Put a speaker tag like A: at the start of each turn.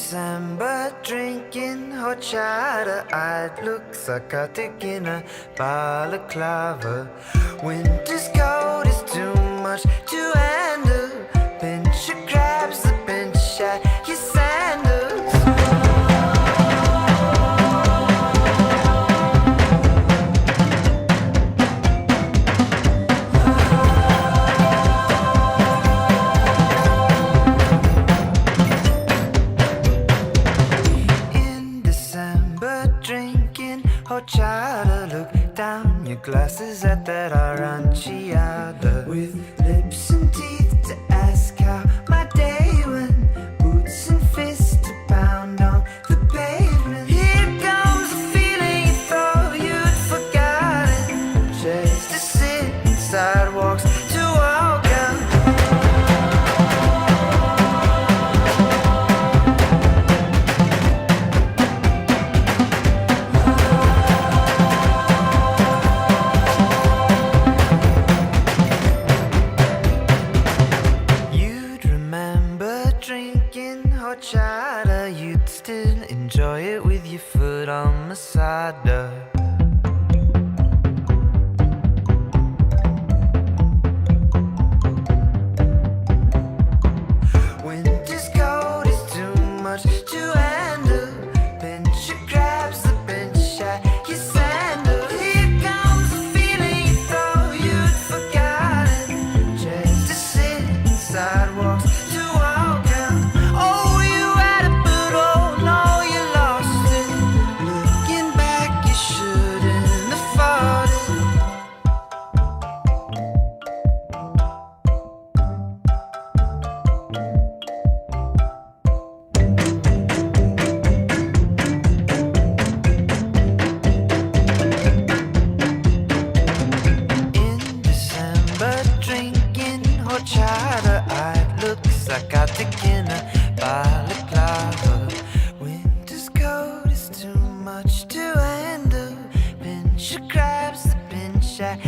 A: December, drinking horchata, I'd look psychotic in a balaclava. Winter's cold is too much to handle. Pincher grabs the pinch at your sandals. Drinking horchata, look down your glasses at that aranciata. With lips and teeth to ask how my day went, boots and fists to pound on the pavement. Here comes the feeling you thought you'd forgotten, just to sit in sidewalks to walk out. Drinking horchata, you'd still enjoy it with your foot on Masada. Winter's cold is too much to handle. Pincher grabs the pinch at your sandal. Here comes the feeling you thought you'd forgotten, just to sit in sidewalks to walk out. Oh, you had it, but oh no, you lost it. Looking back, you shouldn't have fought it. In December, drinking horchata, I'd look psychotic in a balaclava. Winter's cold is too much to handle. Pincher grabs the pinch at